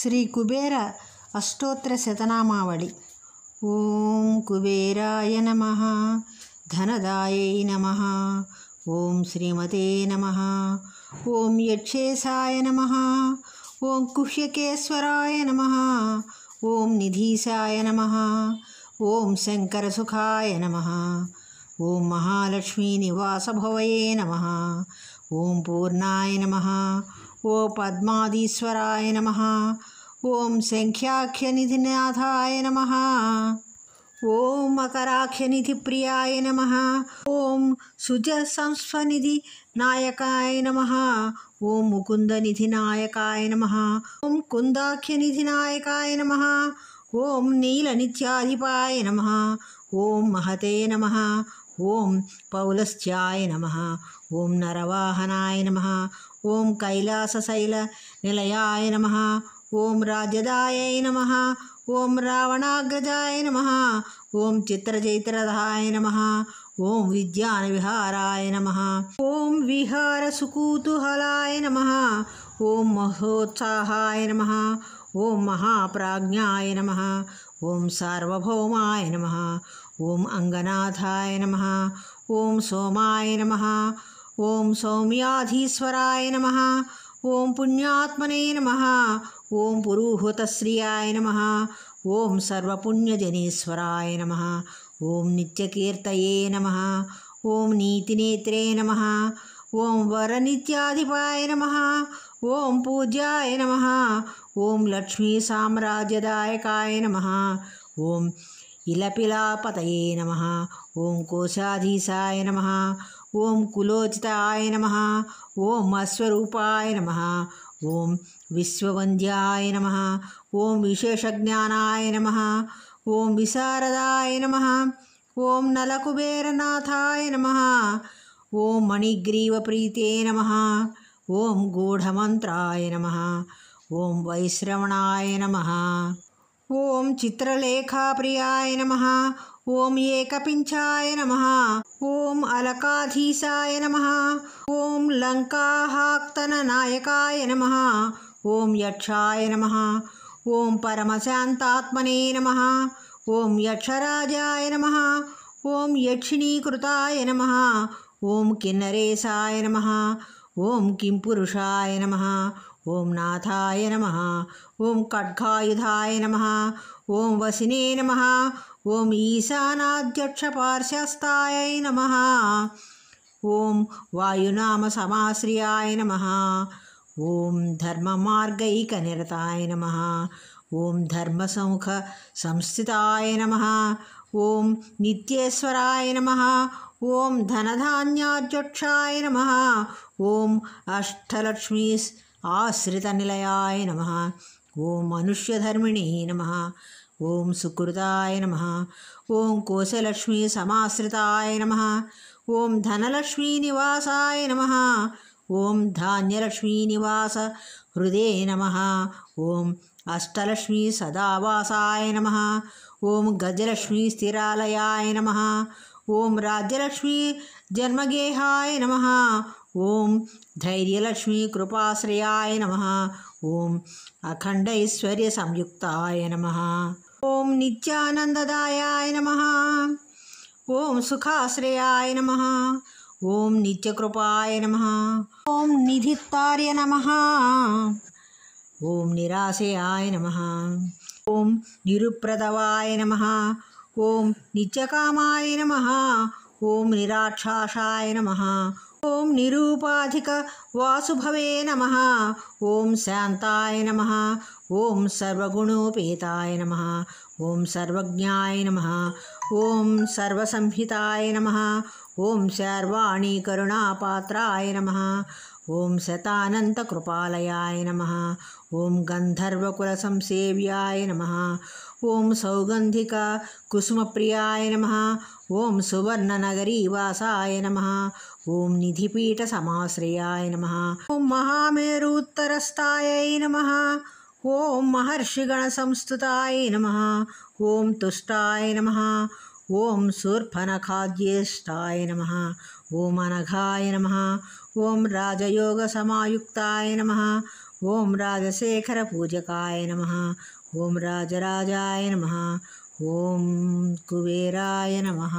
శ్రీ కుబేర అష్టోత్తర శతనామావళి. ఓం కుబేరాయ నమః, ధనదాయై నమః, ఓం శ్రీమతే నమః, ఓం యక్షేశాయ నమః, ఓం కుహ్యకేశ్వరాయ నమః, ఓం నిధీశాయ నమః, ఓం శంకరసుఖాయ నమః, ఓం మహాలక్ష్మీ నివాసభవయే నమః, ఓం పూర్ణాయ నమః, ఓం పద్మాదీశ్వరాయ నమః, ఓం శంఖ్యాఖ్యనిధినాథాయ నమః, ఓం మకరాఖ్యనిధిప్రియాయ నమః, ఓం సుజసంస్వనిధి నాయకాయ నమః, ఓం ముకుందనిధినాయకాయ నమః, ఓం కుందాఖ్యనిధినాయకాయ నమః, ఓం నీలనిత్యాధిపాయ నమః, ఓం మహతే నమః, ఓం పౌలస్త్యాయ నమః, ఓం నరవాహనాయ నమః, ఓం కైలాసశైల నిలయాయ నమః, ఓం రాజ్యదాయై నమః, ఓం రావణాగ్రజాయ నమః, ఓం చిత్రచైత్రరథాయ నమః, ఓం విద్యానవిహారాయ నమః, ఓం విహారసుకుతూహలాయ నమః, ఓం మహోత్సాహాయ నమః, ఓం మహాప్రాజ్ఞాయ నమః, ఓం సార్వభౌమాయ నమః, ఓం అంగనాథాయ నమః, ఓం సోమాయ నమః, ఓం సౌమ్యాధీశ్వరాయ నమః, ఓం పుణ్యాత్మనే నమః, ఓం పురుహూతశ్రియాయ నమః, ఓం సర్వపుణ్యజనేశ్వరాయ నమః, ఓం నిత్యకీర్తయే నమః, ఓం నీతినేత్రే నమః, ఓం వరనిత్యాధిపాయ నమః, ఓం పూజ్యాయ నమః, ఓం లక్ష్మీ సామ్రాజ్యదాయకాయ నమః, ఓం ఇలపిలాపతయే నమః, ఓం కోశాధీశాయ నమః, ఓం కులోచితాయ నమః, ఓం అశ్వరూపాయ నమః, ఓం విశ్వవంద్యాయ నమః, ఓం విశేషజ్ఞానాయ నమః, ఓం విశారదాయ నమః, ఓం నలకుబేరనాథాయ నమః, ఓం మణిగ్రీవప్రీతే నమః, ఓం గూఢమంత్రాయ నమః, ఓం వైశ్రవణాయ నమః, ఓం చిత్రలేఖాప్రియాయ నమః, ఓం ఏకపింఛాయ నమః, ఓం అలకాధీశాయ నమః, ఓం లంకాహాక్తననాయకాయ నమః, ఓం యక్షాయ నమః, ఓం పరమశాంతాత్మనే నమః, ఓం యక్షరాజాయ నమః, ఓం యక్షిణీకృతాయ నమః, ఓం కిన్నరేశాయ నమః, ఓం కింపురుషాయ నమః, ఓం నాథాయ నమః, ఓం ఖడ్గాయుధాయ నమః, ఓం వసినే నమః, ఓం ఈశానాధ్యక్షపార్శ్వస్థాయై నమః, ఓం వాయునామసమాశ్రయాయ నమః, ఓం ధర్మమార్గైకనిరతాయ నమః, ఓం ధర్మసముఖ సంస్థితాయ నమః, ఓం నిత్యేశ్వరాయ నమః, ఓం ధనధాన్యాధ్యక్షాయ నమః, ఓం అష్టలక్ష్మీ ఆశ్రితనిలయాయ నమః, ఓం మనుష్యధర్మిణే నమః, ఓం సుకృతాయ నమః, ఓం కోశలక్ష్మీ సమాశ్రితాయ నమః, ఓం ధనలక్ష్మీ నివాసాయ నమః, ఓం ధాన్యలక్ష్మీ నివాస హృదే నమః, ఓం అష్టలక్ష్మీ సదావాసాయ నమః, ఓం గజలక్ష్మీ స్థిరాలయాయ నమః, ఓం రాజ్యలక్ష్మీ జన్మగేహాయ నమః, ఓం ధైర్యలక్ష్మీ కృపాశ్రయాయ నమః, ఓం అఖండైశ్వర్య సంయుక్తాయ నమః, ఓం నిత్యానందదాయాయ నమః, ఓం సుఖాశ్రయాయ నమః, ఓం నిత్యకృపాయ నమః, ఓం నిధిత్తార్య నమః, ఓం నిరాశయాయ నమః, ఓం నిరుప్రదవాయ నమః, ఓం నిత్యకామాయ నమః, ఓం నిరాక్షాసాయ నమః, ఓం నిరూపాధిక వాసుభవే నమః, ఓం శాంతాయ నమః, ఓం సర్వగుణోపేతాయ నమః, ఓం సర్వజ్ఞాయ నమః, ఓం సర్వసంహితాయ నమః, ఓం శర్వాణి కరుణాపాత్రాయ నమః, ఓం శతానంతకృపాలయాయ నమః, ఓం గంధర్వకులసంసేవ్యాయ నమః, ఓం సౌగంధిక కుసుమప్రియాయ నమః, ఓం సువర్ణనగరీవాసాయ నమః, ఓం నిధిపీఠ సమాశ్రయాయ నమః, ఓం మహామేరుత్తరస్థాయై నమః, ఓం మహర్షిగణ సంస్థుతాయ నమః, ఓం తుష్టాయ నమః, ఓం శూర్పణఖాద్యేష్టాయ నమః, ఓం అనఘాయ నమః, ఓం రాజయోగ సమాయుక్తాయ నమః, ఓం రాజశేఖర పూజకాయ నమః. ఓం రాజరాజాయ నమః. ఓం కుబేరాయ నమః.